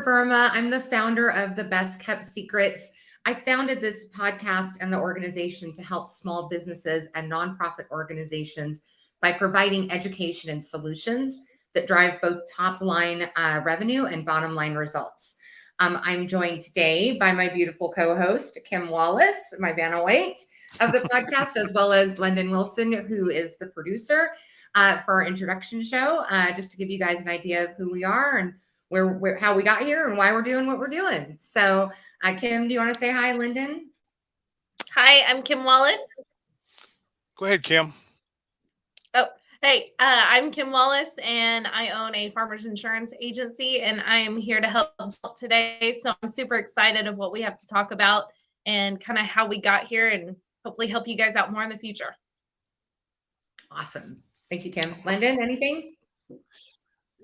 Kurma. I'm the founder of The Best Kept Secrets. I founded this podcast and the organization to help small businesses and nonprofit organizations by providing education and solutions that drive both top line revenue and bottom line results. I'm joined today by my beautiful co-host, Kim Wallace, my Vanna White of the podcast, as well as Lyndon Wilson, who is the producer for our introduction show, just to give you guys an idea of who we are and how we got here and why we're doing what we're doing. So, Kim, do you want to say hi, Lyndon? Hi, I'm Kim Wallace. Go ahead, Kim. Oh, hey, I'm Kim Wallace, and I own a farmers insurance agency, and I am here to help today. So I'm super excited of what we have to talk about and kind of how we got here, and hopefully help you guys out more in the future. Awesome. Thank you, Kim. Lyndon, anything?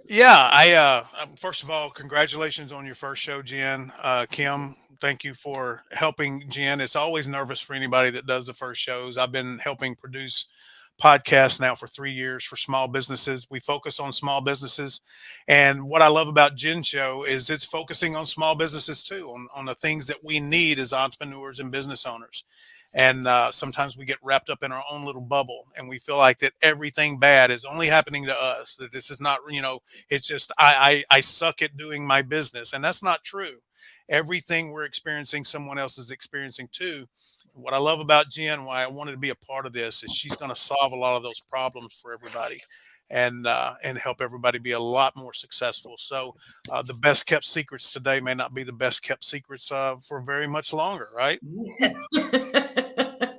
Yeah, first of all, congratulations on your first show, Jen. Kim, thank you for helping Jen. It's always nervous for anybody that does the first shows. I've been helping produce podcasts now for 3 years for small businesses. We focus on small businesses. And what I love about Jen's show is it's focusing on small businesses too, on the things that we need as entrepreneurs and business owners. And sometimes we get wrapped up in our own little bubble and we feel like that everything bad is only happening to us, that this is not, it's just, I suck at doing my business. And that's not true. Everything we're experiencing, someone else is experiencing too. What I love about Jen, why I wanted to be a part of this, is she's going to solve a lot of those problems for everybody and help everybody be a lot more successful. So the best kept secrets today may not be the best kept secrets for very much longer, right?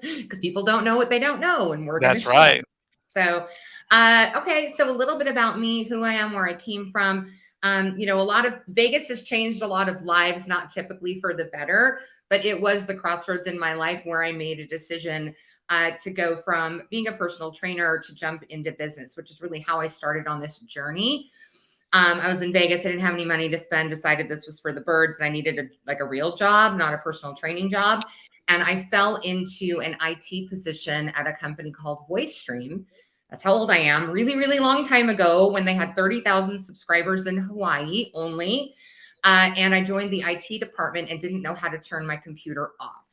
Because people don't know what they don't know, and That's right. So, okay, so a little bit about me, who I am, where I came from. A lot of Vegas has changed a lot of lives, not typically for the better, but it was the crossroads in my life where I made a decision to go from being a personal trainer to jump into business, which is really how I started on this journey. I was in Vegas. I didn't have any money to spend, decided this was for the birds, and I needed a real job, not a personal training job. And I fell into an IT position at a company called VoiceStream. That's how old I am. Really, really long time ago, when they had 30,000 subscribers in Hawaii only. And I joined the IT department and didn't know how to turn my computer off.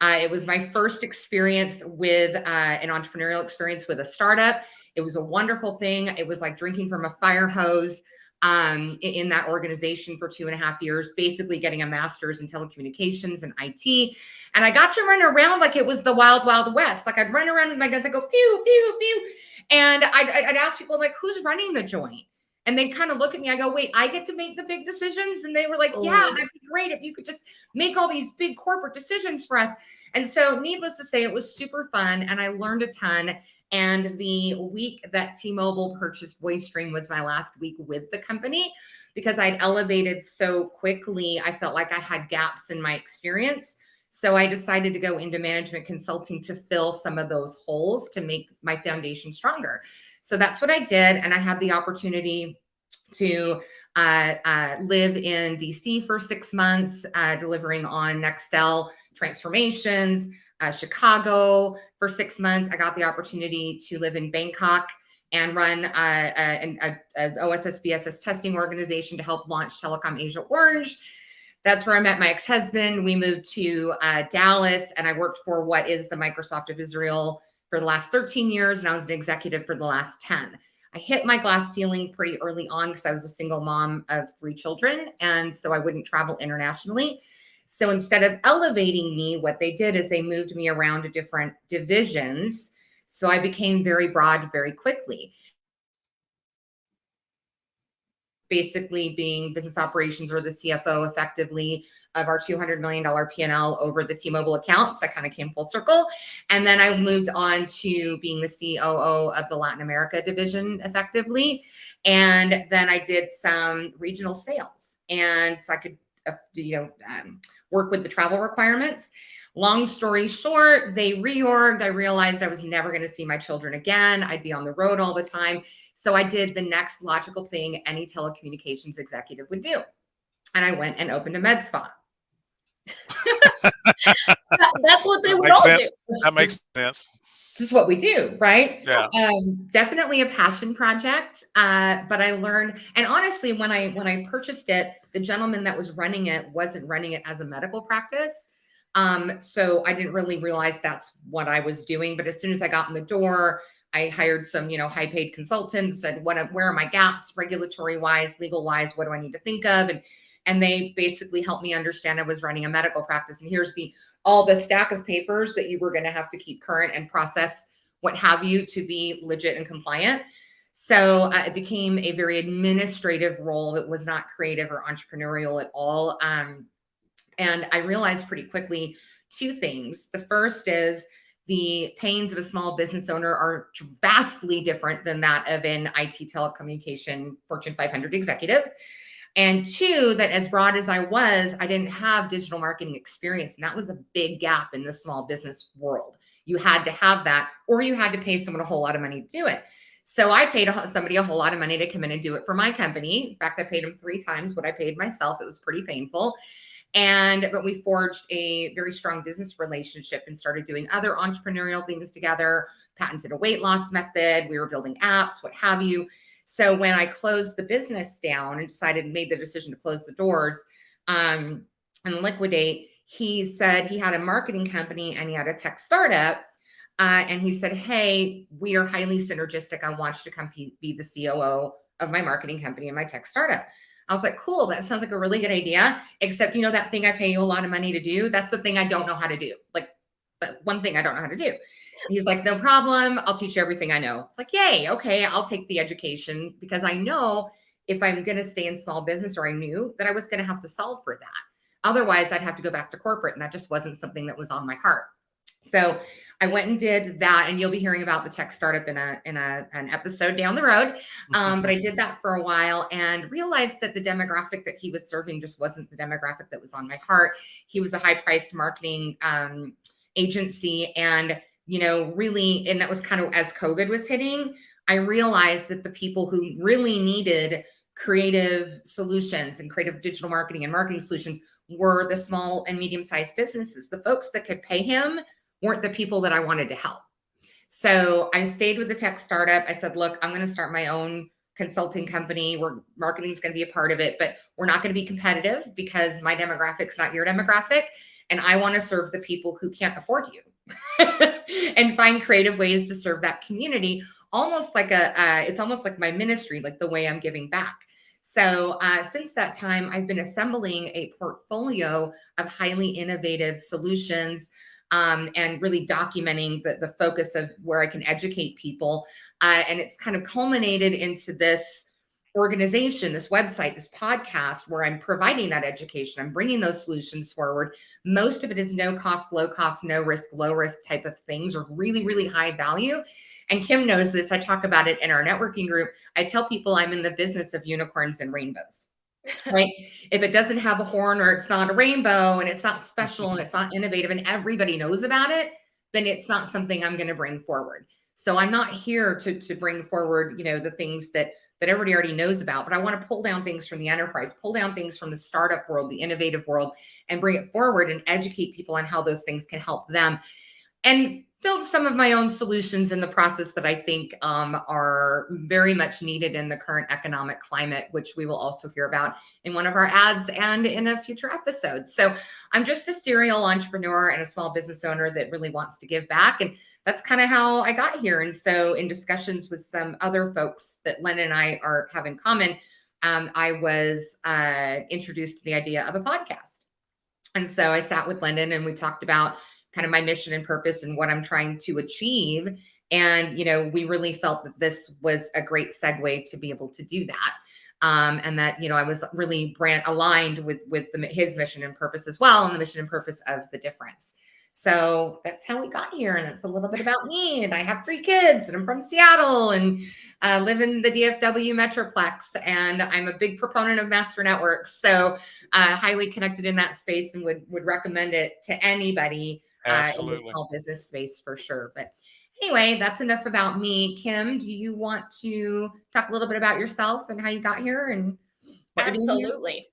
It was my first experience with an entrepreneurial experience with a startup. It was a wonderful thing. It was like drinking from a fire hose in that organization for 2.5 years, basically getting a master's in telecommunications and IT. And I got to run around like it was the wild, wild west. Like I'd run around with my guns, I'd go pew, pew, pew. And I'd ask people like, who's running the joint? And they'd kind of look at me. I go, wait, I get to make the big decisions? And they were like, yeah, that'd be great if you could just make all these big corporate decisions for us. And so needless to say, it was super fun and I learned a ton. And the week that T-Mobile purchased VoiceStream was my last week with the company because I'd elevated so quickly. I felt like I had gaps in my experience. So I decided to go into management consulting to fill some of those holes to make my foundation stronger. So that's what I did. And I had the opportunity to live in DC for 6 months, delivering on Nextel transformations, Chicago for 6 months. I got the opportunity to live in Bangkok and run an OSS/BSS testing organization to help launch Telecom Asia Orange. That's where I met my ex-husband. We moved to Dallas, and I worked for what is the Microsoft of Israel for the last 13 years, and I was an executive for the last 10. I hit my glass ceiling pretty early on because I was a single mom of 3 children, and so I wouldn't travel internationally. So instead of elevating me, what they did is they moved me around to different divisions. So I became very broad very quickly. Basically being business operations or the CFO effectively of our $200 million P&L over the T-Mobile account. So I kind of came full circle. And then I moved on to being the COO of the Latin America division effectively. And then I did some regional sales. And so I could, work with the travel requirements. Long story short, they reorged. I realized I was never going to see my children again. I'd be on the road all the time. So I did the next logical thing any telecommunications executive would do. And I went and opened a med spa. That's what they would all do. That makes sense. This is what we do, right? Yeah. Definitely a passion project. But I learned, and honestly, when I purchased it, the gentleman that was running it wasn't running it as a medical practice. So I didn't really realize that's what I was doing. But as soon as I got in the door, I hired some, high paid consultants, said, where are my gaps, regulatory wise, legal wise, what do I need to think of? And they basically helped me understand I was running a medical practice. And here's all the stack of papers that you were going to have to keep current and process what have you to be legit and compliant. So it became a very administrative role that was not creative or entrepreneurial at all. And I realized pretty quickly two things. The first is the pains of a small business owner are vastly different than that of an IT telecommunication Fortune 500 executive. And two, that as broad as I was, I didn't have digital marketing experience. And that was a big gap in the small business world. You had to have that, or you had to pay someone a whole lot of money to do it. So I paid somebody a whole lot of money to come in and do it for my company. In fact, I paid them 3 times what I paid myself. It was pretty painful. But we forged a very strong business relationship and started doing other entrepreneurial things together, patented a weight loss method. We were building apps, what have you. So when I closed the business down and made the decision to close the doors and liquidate, he said he had a marketing company and he had a tech startup. And he said, hey, we are highly synergistic. I want you to come be the COO of my marketing company and my tech startup. I was like, cool, that sounds like a really good idea. Except, that thing I pay you a lot of money to do, that's the thing I don't know how to do. Like, the one thing I don't know how to do. He's like, no problem. I'll teach you everything I know. It's like, yay. Okay. I'll take the education because I know if I'm going to stay in small business, or I knew that I was going to have to solve for that. Otherwise, I'd have to go back to corporate. And that just wasn't something that was on my heart. So I went and did that. And you'll be hearing about the tech startup in an episode down the road. But I did that for a while and realized that the demographic that he was serving just wasn't the demographic that was on my heart. He was a high priced marketing agency. And really, and that was kind of as COVID was hitting, I realized that the people who really needed creative solutions and creative digital marketing and marketing solutions were the small and medium-sized businesses. The folks that could pay him weren't the people that I wanted to help. So I stayed with the tech startup. I said, look, I'm going to start my own consulting company where marketing is going to be a part of it, but we're not going to be competitive because my demographic's not your demographic. And I want to serve the people who can't afford you and find creative ways to serve that community. Almost like it's almost like my ministry, like the way I'm giving back. So since that time, I've been assembling a portfolio of highly innovative solutions and really documenting the focus of where I can educate people. And it's kind of culminated into this organization, this website, this podcast, where I'm providing that education. I'm bringing those solutions forward. Most of it is no cost, low cost, no risk, low risk type of things, or really, really high value. And Kim knows this. I talk about it in our networking group. I tell people I'm in the business of unicorns and rainbows. Right? If it doesn't have a horn, or it's not a rainbow, and it's not special and it's not innovative and everybody knows about it, then it's not something I'm going to bring forward. So I'm not here to bring forward, the things that everybody already knows about, but I want to pull down things from the enterprise, pull down things from the startup world, the innovative world, and bring it forward and educate people on how those things can help them, and build some of my own solutions in the process that I think are very much needed in the current economic climate, which we will also hear about in one of our ads and in a future episode. So I'm just a serial entrepreneur and a small business owner that really wants to give back. And that's kind of how I got here. And so in discussions with some other folks that Len and I have in common, I was introduced to the idea of a podcast. And so I sat with Lyndon and we talked about kind of my mission and purpose and what I'm trying to achieve. And, we really felt that this was a great segue to be able to do that. And that, I was really brand aligned with his mission and purpose as well, and the mission and purpose of The Difference. So that's how we got here. And it's a little bit about me. And I have 3 kids and I'm from Seattle and live in the DFW Metroplex. And I'm a big proponent of master networks. So highly connected in that space and would recommend it to anybody in the small business space for sure. But anyway, that's enough about me. Kim, do you want to talk a little bit about yourself and how you got here and what Absolutely.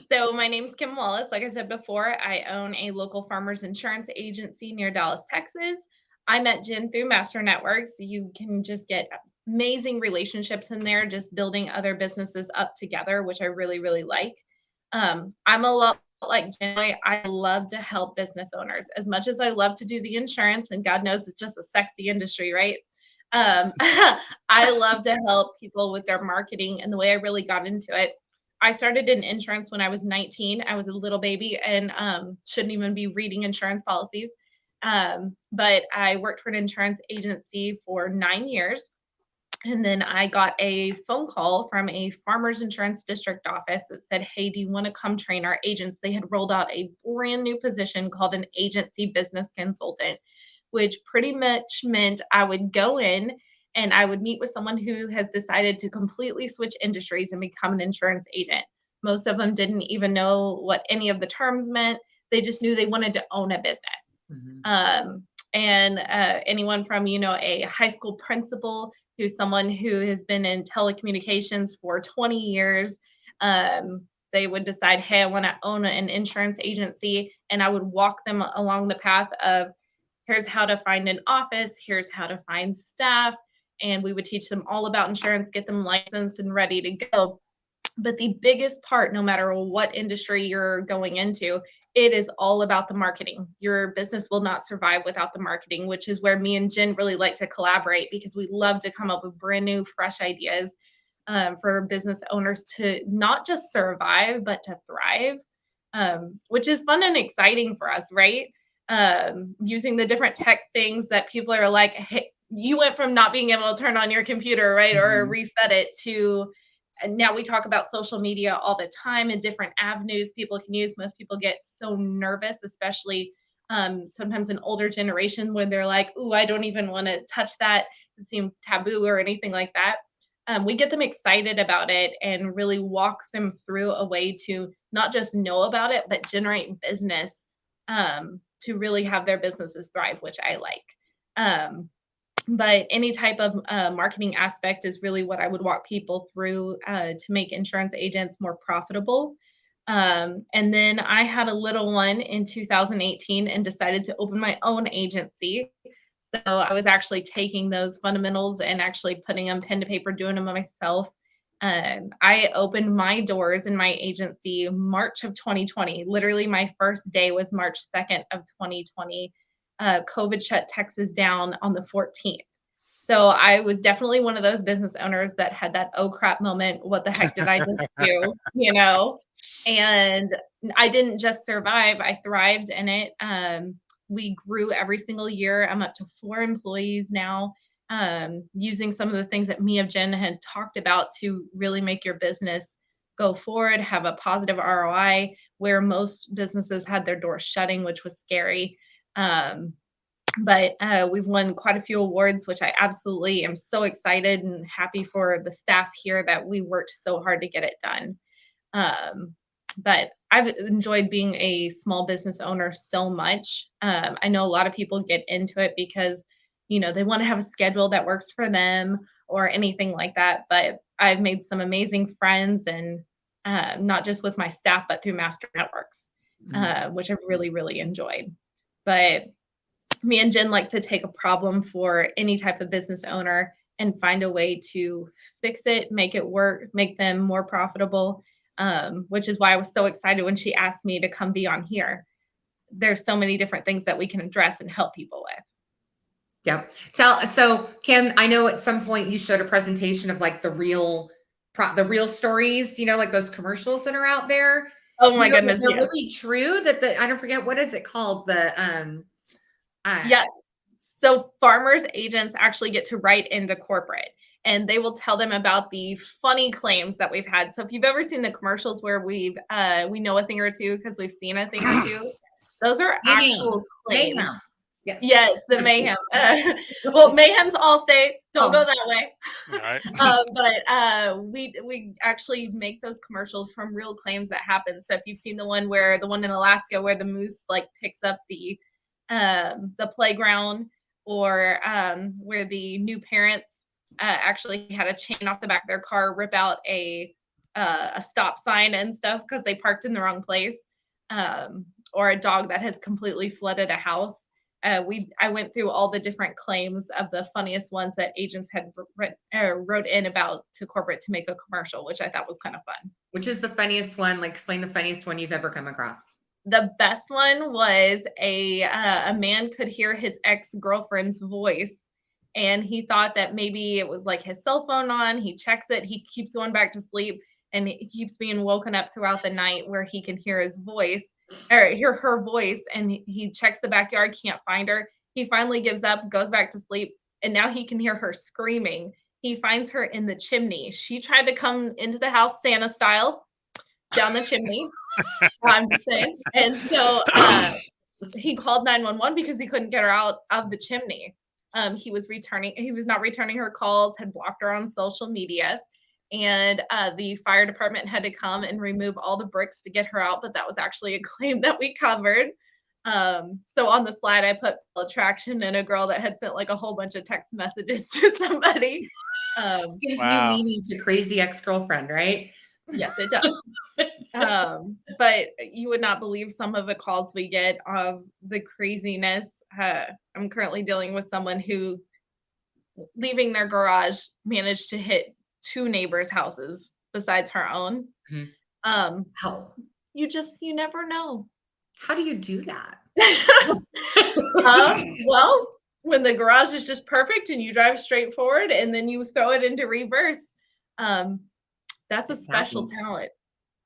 So my name's Kim Wallace. Like I said before, I own a local farmers insurance agency near Dallas, Texas. I met Jen through Master Networks. You can just get amazing relationships in there, just building other businesses up together, which I really, really like. I'm a lot like Jen. I love to help business owners as much as I love to do the insurance, and God knows it's just a sexy industry, right? I love to help people with their marketing, and the way I really got into it, I started in insurance when I was 19. I was a little baby and shouldn't even be reading insurance policies. But I worked for an insurance agency for 9 years. And then I got a phone call from a farmers insurance district office that said, "Hey, do you want to come train our agents?" They had rolled out a brand new position called an agency business consultant, which pretty much meant I would go in and I would meet with someone who has decided to completely switch industries and become an insurance agent. Most of them didn't even know what any of the terms meant. They just knew they wanted to own a business. Mhm. And anyone from, a high school principal to someone who has been in telecommunications for 20 years. They would decide, hey, I want to own an insurance agency. And I would walk them along the path of here's how to find an office, here's how to find staff. And we would teach them all about insurance, get them licensed and ready to go. But the biggest part, no matter what industry you're going into, it is all about the marketing. Your business will not survive without the marketing, which is where me and Jen really like to collaborate because we love to come up with brand new, fresh ideas for business owners to not just survive, but to thrive, which is fun and exciting for us, right? Using the different tech things that people are like, hey, you went from not being able to turn on your computer, right, or Mhm. reset it to and now we talk about social media all the time and different avenues people can use. Most people get so nervous, especially sometimes an older generation, when they're like, "Ooh, I don't even want to touch that. It seems taboo or anything like that." We get them excited about it and really walk them through a way to not just know about it, but generate business to really have their businesses thrive, which I like. Um, but any type of marketing aspect is really what I would walk people through to make insurance agents more profitable. And then I had a little one in 2018 and decided to open my own agency. So I was actually taking those fundamentals and actually putting them pen to paper, doing them myself. I opened my doors in my agency March of 2020. Literally, my first day was March 2nd of 2020. COVID shut Texas down on the 14th. So I was definitely one of those business owners that had that oh crap moment. What the heck did I just do? And I didn't just survive, I thrived in it. We grew every single year. I'm up to 4 employees now, using some of the things that me and Jen had talked about to really make your business go forward, have a positive ROI, where most businesses had their doors shutting, which was scary. Um, but we've won quite a few awards, which I absolutely am so excited and happy for the staff here that we worked so hard to get it done. Um, but I've enjoyed being a small business owner so much. I know a lot of people get into it because, they want to have a schedule that works for them or anything like that. But I've made some amazing friends and not just with my staff, but through Master Networks, Mhm. which I've really, really enjoyed. But me and Jen like to take a problem for any type of business owner and find a way to fix it, make it work, make them more profitable. Which is why I was so excited when she asked me to come be on here. There's so many different things that we can address and help people with. Yep. So Kim, I know at some point you showed a presentation of like the real stories, like those commercials that are out there. Oh my goodness, They're yes. really true that I don't forget, what is it called? Uh Yeah. So farmers agents actually get to write into corporate and they will tell them about the funny claims that we've had. So if you've ever seen the commercials where we know a thing or two because we've seen a thing or two, those are Mayhem. actual claims. Mayhem. Yes. Yes, the That's mayhem. it. Well, mayhem's Allstate. Don't Oh, go that way. All right. But we actually make those commercials from real claims that happen. So if you've seen the one in Alaska where the moose like picks up the playground, or where the new parents actually had a chain off the back of their car rip out a a stop sign and stuff because they parked in the wrong place, or a dog that has completely flooded a house. I went through all the different claims of the funniest ones that agents had wrote in about to corporate to make a commercial, which I thought was kind of fun. Which is the funniest one? Like, explain the funniest one you've ever come across. The best one was a man could hear his ex-girlfriend's voice, and he thought that maybe it was like his cell phone on. He checks it, he keeps going back to sleep, and he keeps being woken up throughout the night where he can hear his voice or hear her voice, and he checks the backyard, can't find her. He finally gives up, goes back to sleep, and now he can hear her screaming. He finds her in the chimney. She tried to come into the house Santa style down the chimney. I'm just saying. And so he called 911 because he couldn't get her out of the chimney. He was not returning her calls, had blocked her on social media. And the fire department had to come and remove all the bricks to get her out, but that was actually a claim that we covered. So on the slide, I put attraction and a girl that had sent like a whole bunch of text messages to somebody. Gives Wow. new meaning to crazy ex-girlfriend, right? Yes, it does. But you would not believe some of the calls we get of the craziness. I'm currently dealing with someone who, leaving their garage, managed to hit 2 neighbors' houses besides her own. Mhm. How? You never know. How do you do that? Well, when the garage is just perfect and you drive straight forward and then you throw it into reverse, that's a special happens. talent.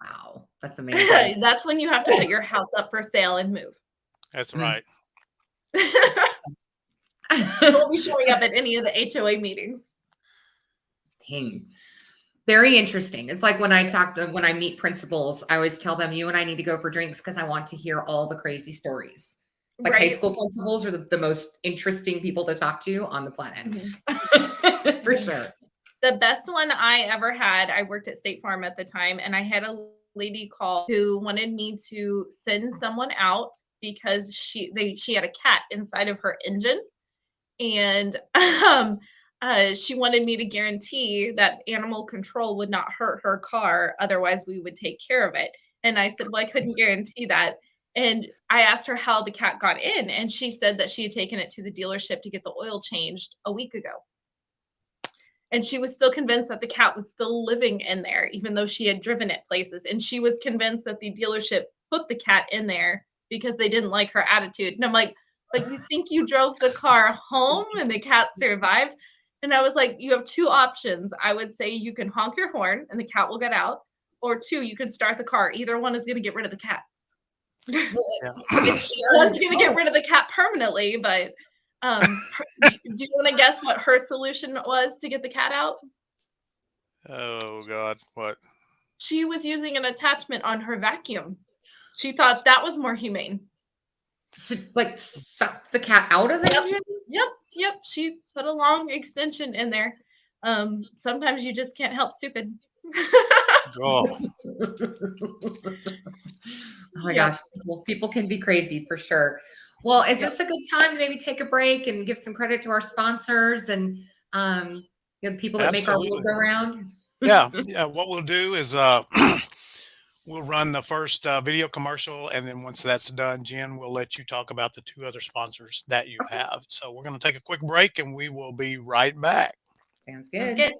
Wow, that's amazing. That's when you have to put your house up for sale and move. That's Mm. right. Won't be showing up at any of the HOA meetings. Dang. Very interesting. It's like when I meet principals, I always tell them, you and I need to go for drinks because I want to hear all the crazy stories. Like high Right. school principals are the most interesting people to talk to on the planet. Mhm. For sure. The best one I ever had, I worked at State Farm at the time, and I had a lady call who wanted me to send someone out because she had a cat inside of her engine, and she wanted me to guarantee that animal control would not hurt her car, otherwise we would take care of it. And I said, well, I couldn't guarantee that. And I asked her how the cat got in, and she said that she had taken it to the dealership to get the oil changed a week ago. And she was still convinced that the cat was still living in there, even though she had driven it places. And she was convinced that the dealership put the cat in there because they didn't like her attitude. And I'm like, you think you drove the car home and the cat survived? And I was like, you have 2 options. I would say you can honk your horn and the cat will get out, or 2, you can start the car. Either one is going to get rid of the cat. Yeah. One's going to get rid of the cat permanently, but do you want to guess what her solution was to get the cat out? Oh God, what? She was using an attachment on her vacuum. She thought that was more humane. To like suck the cat out of the Yep. engine? Yep. She put a long extension in there. Sometimes you just can't help stupid. Oh, Oh my Yep. gosh, people can be crazy for sure. Well, is this a good time to maybe take a break and give some credit to our sponsors and the people that make our world Absolutely. go round? yeah. What we'll do is we'll run the first video commercial, and then once that's done, Jen, we'll let you talk about the 2 other sponsors that you Okay. have. So we're going to take a quick break, and we will be right back. Sounds good. Good.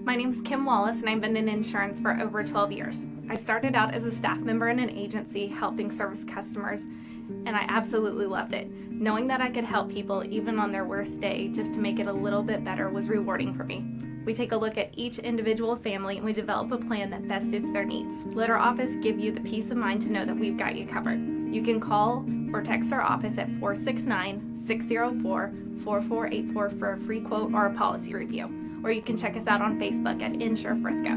My name's Kim Wallace, and I've been in insurance for over 12 years. I started out as a staff member in an agency helping service customers, and I absolutely loved it. Knowing that I could help people even on their worst day just to make it a little bit better was rewarding for me. We take a look at each individual family and we develop a plan that best suits their needs. Let our office give you the peace of mind to know that we've got you covered. You can call or text our office at 469-604-4484 for a free quote or a policy review. Or you can check us out on Facebook at Insure Frisco.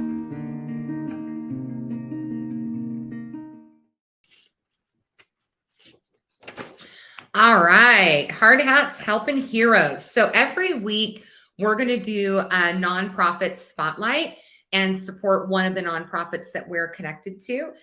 All right, Hard Hats Helping Heroes. So every week we're going to do a nonprofit spotlight and support one of the nonprofits that we're connected to.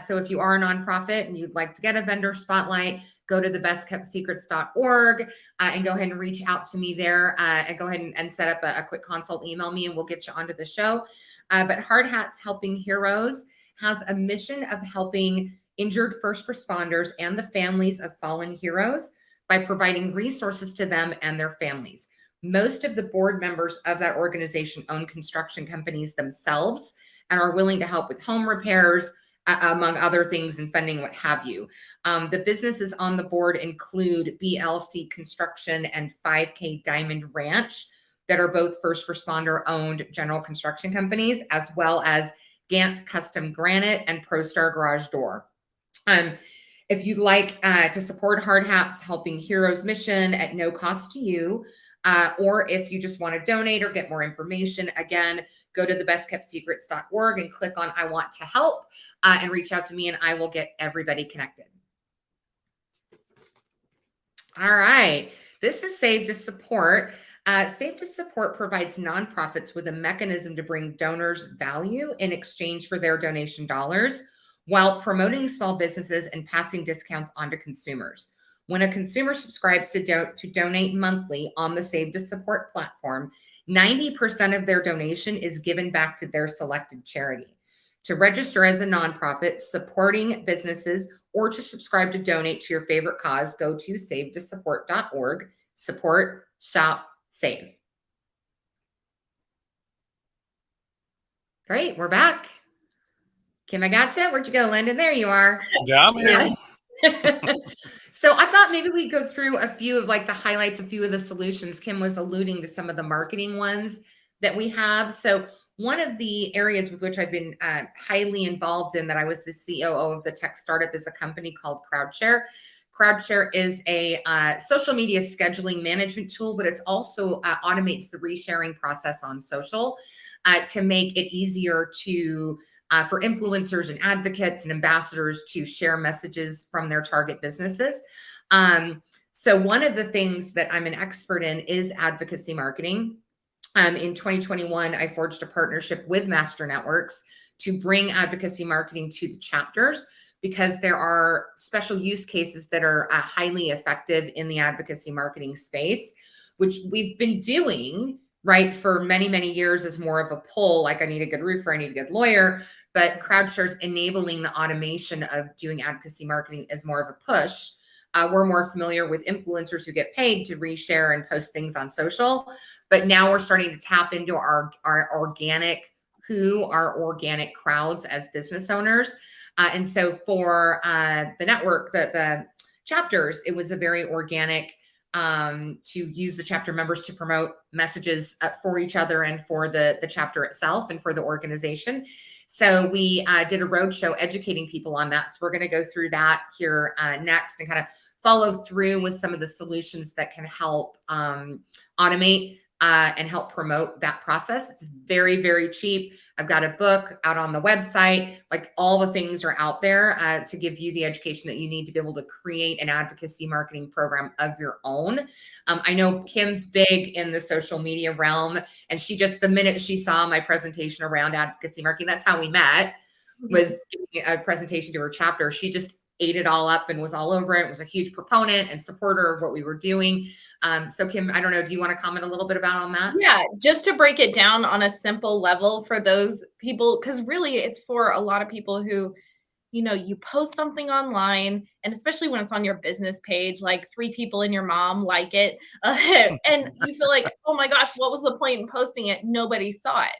So if you are a nonprofit and you'd like to get a vendor spotlight, go to thebestkeptsecrets.org and go ahead and reach out to me there and go ahead and set up a quick consult. Email me and we'll get you onto the show. But Hard Hats Helping Heroes has a mission of helping injured first responders and the families of fallen heroes by providing resources to them and their families. Most of the board members of that organization own construction companies themselves and are willing to help with home repairs, among other things, and funding, what have you. The businesses on the board include BLC Construction and 5K Diamond Ranch, that are both first responder owned general construction companies, as well as Gant Custom Granite and ProStar Garage Door. If you'd like to support Hard Hats Helping Heroes mission at no cost to you, or if you just want to donate or get more information, again, go to thebestkeptsecrets.org and click on I want to help and reach out to me and I will get everybody connected. All right. This is Save to Support. Save to Support provides nonprofits with a mechanism to bring donors value in exchange for their donation dollars while promoting small businesses and passing discounts on to consumers. When a consumer subscribes to donate monthly on the Save to Support platform, 90% of their donation is given back to their selected charity. To register as a nonprofit supporting businesses or to subscribe to donate to your favorite cause, go to savetosupport.org. Support, shop, save. Great, we're back. Kim, I gotcha. Where'd you go, Landon? There you are. Yeah, I'm here. So I thought maybe we'd go through a few of like the highlights, a few of the solutions. Kim was alluding to some of the marketing ones that we have. So one of the areas with which I've been highly involved in, that I was the COO of the tech startup, is a company called Crowdshare. Crowdshare is a social media scheduling management tool, but it's also automates the resharing process on social to make it easier to for influencers and advocates and ambassadors to share messages from their target businesses. So one of the things that I'm an expert in is advocacy marketing. In 2021, I forged a partnership with Master Networks to bring advocacy marketing to the chapters, because there are special use cases that are highly effective in the advocacy marketing space, which we've been doing, right, for many, many years as more of a pull, like I need a good roofer, I need a good lawyer. But Crowdshare's enabling the automation of doing advocacy marketing as more of a push. We're more familiar with influencers who get paid to reshare and post things on social, but now we're starting to tap into our organic crowds as business owners. And so for the network, the chapters, it was a very organic to use the chapter members to promote messages for each other and for the chapter itself and for the organization. So we did a roadshow educating people on that. So we're going to go through that here next and kind of follow through with some of the solutions that can help automate and help promote that process. It's very, very cheap. I've got a book out on the website. Like, all the things are out there to give you the education that you need to be able to create an advocacy marketing program of your own. I know Kim's big in the social media realm, and she just, the minute she saw my presentation around advocacy marketing, that's how we met, was giving a presentation to her chapter. She just ate it all up and was all over it. Was a huge proponent and supporter of what we were doing. So Kim, I don't know, do you want to comment a little bit about on that? Yeah, just to break it down on a simple level for those people, because really it's for a lot of people who, you post something online, and especially when it's on your business page, like 3 people and your mom like it, and you feel like, oh my gosh, what was the point in posting it? Nobody saw it.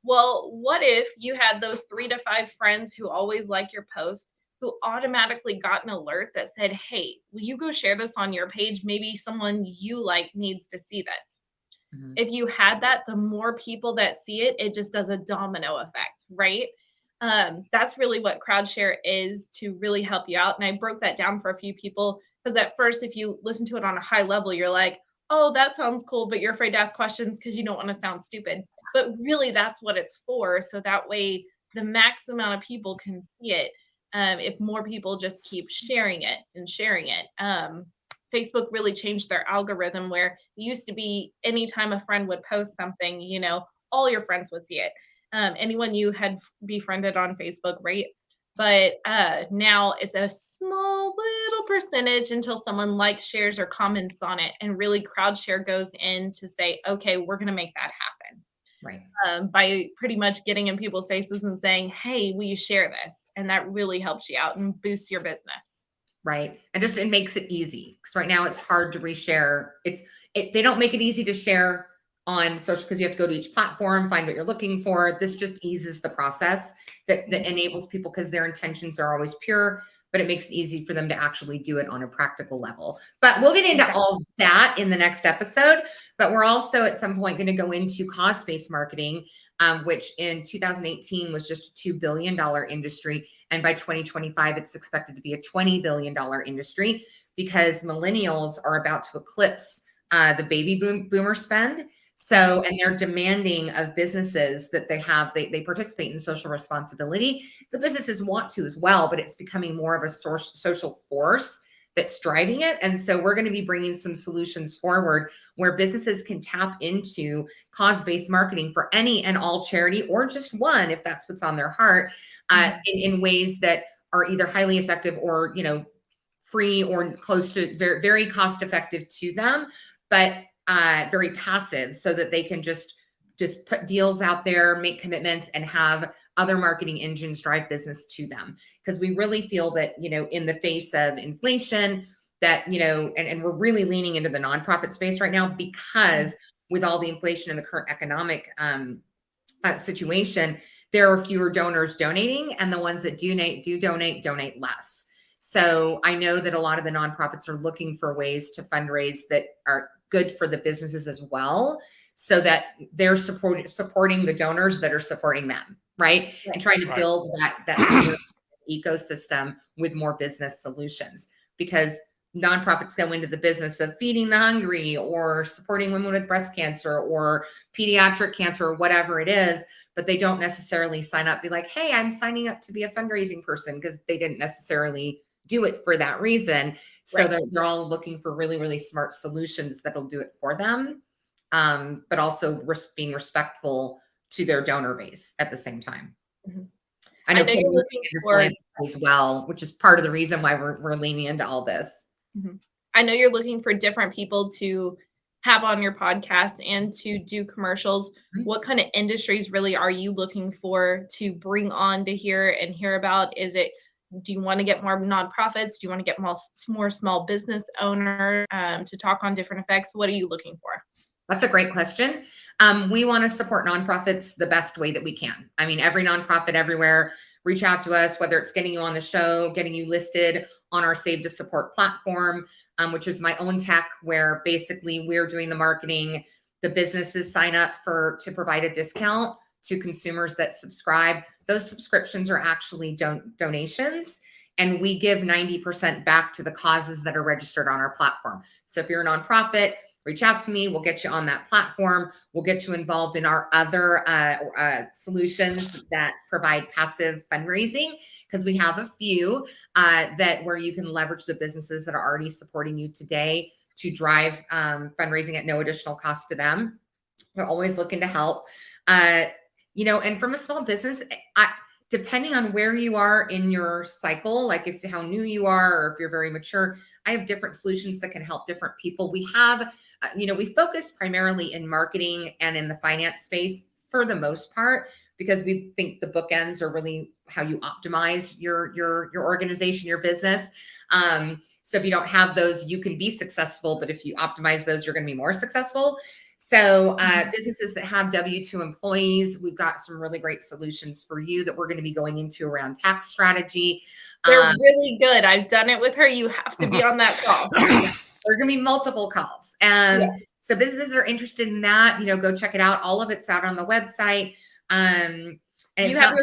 Well, what if you had those 3 to 5 friends who always like your post, who automatically got an alert that said, hey, will you go share this on your page? Maybe someone you like needs to see this. Mhm. If you had that, the more people that see it, it just does a domino effect, right? That's really what Crowdshare is, to really help you out. And I broke that down for a few people, because at first, if you listen to it on a high level, you're like, oh, that sounds cool, but you're afraid to ask questions because you don't want to sound stupid. But really, that's what it's for. So that way, the max amount of people can see it. If more people just keep sharing it and sharing it. Facebook really changed their algorithm, where it used to be anytime a friend would post something, all your friends would see it. Anyone you had befriended on Facebook, right? But now it's a small little percentage until someone likes, shares, or comments on it, and really CrowdShare goes in to say, okay, we're going to make that happen. Right. By pretty much getting in people's faces and saying, hey, will you share this? And that really helps you out and boosts your business. Right. And just, it makes it easy. Because right now it's hard to reshare. They don't make it easy to share on social because you have to go to each platform, find what you're looking for. This just eases the process that enables people, because their intentions are always pure, but it makes it easy for them to actually do it on a practical level. But we'll get into all of that in the next episode. But we're also at some point going to go into cause-based marketing, which in 2018 was just a $2 billion industry. And by 2025, it's expected to be a $20 billion industry, because millennials are about to eclipse the baby boomer spend. So, and they're demanding of businesses that they participate in social responsibility. The businesses want to as well, but it's becoming more of a social force that's driving it. And so we're going to be bringing some solutions forward where businesses can tap into cause-based marketing for any and all charity, or just one, if that's what's on their heart, in ways that are either highly effective or, free or close to very, very cost effective to them, but very passive, so that they can just put deals out there, make commitments, and have other marketing engines drive business to them. Because we really feel that, in the face of inflation, that, and we're really leaning into the nonprofit space right now, because with all the inflation in the current economic situation, there are fewer donors donating, and the ones that do donate less. So I know that a lot of the nonprofits are looking for ways to fundraise that are good for the businesses as well, so that they're supporting the donors that are supporting them, right? And trying to build that ecosystem with more business solutions, because nonprofits go into the business of feeding the hungry, or supporting women with breast cancer, or pediatric cancer, or whatever it is, but they don't necessarily sign up, be like, hey, I'm signing up to be a fundraising person, because they didn't necessarily do it for that reason. So they're all looking for really, really smart solutions that'll do it for them, but also being respectful to their donor base at the same time. Mm-hmm. I know you're looking for as well, which is part of the reason why we're leaning into all this. Mm-hmm. I know you're looking for different people to have on your podcast and to do commercials. Mm-hmm. What kind of industries really are you looking for to bring on to hear about? Do you want to get more nonprofits? Do you want to get more small business owners to talk on different effects? What are you looking for? That's a great question. We want to support nonprofits the best way that we can. I mean, every nonprofit everywhere, reach out to us, whether it's getting you on the show, getting you listed on our Save to Support platform, which is my own tech, where basically we're doing the marketing. The businesses sign up to provide a discount to consumers that subscribe. Those subscriptions are actually donations, and we give 90% back to the causes that are registered on our platform. So if you're a nonprofit, reach out to me. We'll get you on that platform. We'll get you involved in our other solutions that provide passive fundraising, because we have a few where you can leverage the businesses that are already supporting you today to drive fundraising at no additional cost to them. We're always looking to help. And from a small business, depending on where you are in your cycle, like how new you are, or if you're very mature, I have different solutions that can help different people. We have, we focus primarily in marketing and in the finance space for the most part, because we think the bookends are really how you optimize your organization, your business. So if you don't have those, you can be successful, but if you optimize those, you're going to be more successful. So businesses that have W-2 employees, we've got some really great solutions for you that we're going to be going into around tax strategy. They're really good. I've done it with her. You have to be on that call. There are going to be multiple calls. So businesses that are interested in that, go check it out. All of it's out on the website. And you have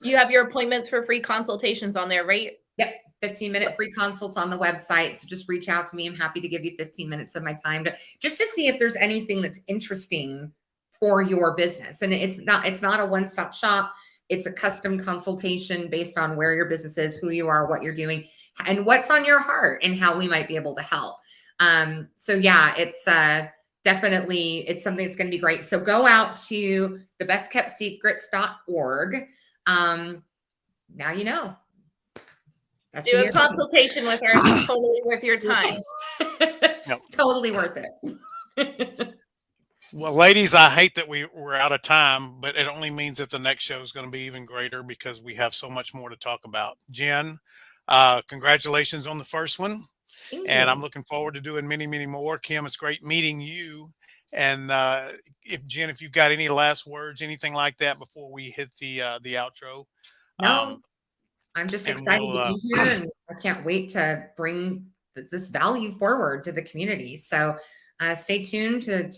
you have your appointments for free consultations on there, right? Yep. 15-minute free consults on the website. So just reach out to me. I'm happy to give you 15 minutes of my time to see if there's anything that's interesting for your business. And it's not a one-stop shop. It's a custom consultation based on where your business is, who you are, what you're doing, and what's on your heart, and how we might be able to help. So yeah, it's definitely, it's something that's going to be great. So go out to thebestkeptsecrets.org. now you know. That's Do the a answer. consultation with her. It's totally worth your time. Totally worth it. Well, ladies, I hate that we're out of time, but it only means that the next show is going to be even greater because we have so much more to talk about. Jen, congratulations on the first one. Thank And you. I'm looking forward to doing many, many more. Kim, it's great meeting you. And if Jen, if you've got any last words, anything like that before we hit the outro, No, I'm just and excited we'll to be here, and I can't wait to bring this value forward to the community. So stay tuned to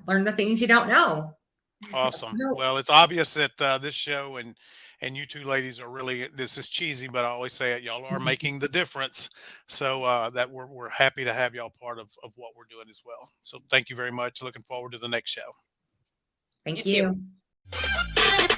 learn the things you don't know. awesome. No. Well, it's obvious that this show and you two ladies are really, this is cheesy, but I always say it, y'all are making the difference. So that we're happy to have y'all part of what we're doing as well. So thank you very much. Looking forward to the next show. Thank You you. too.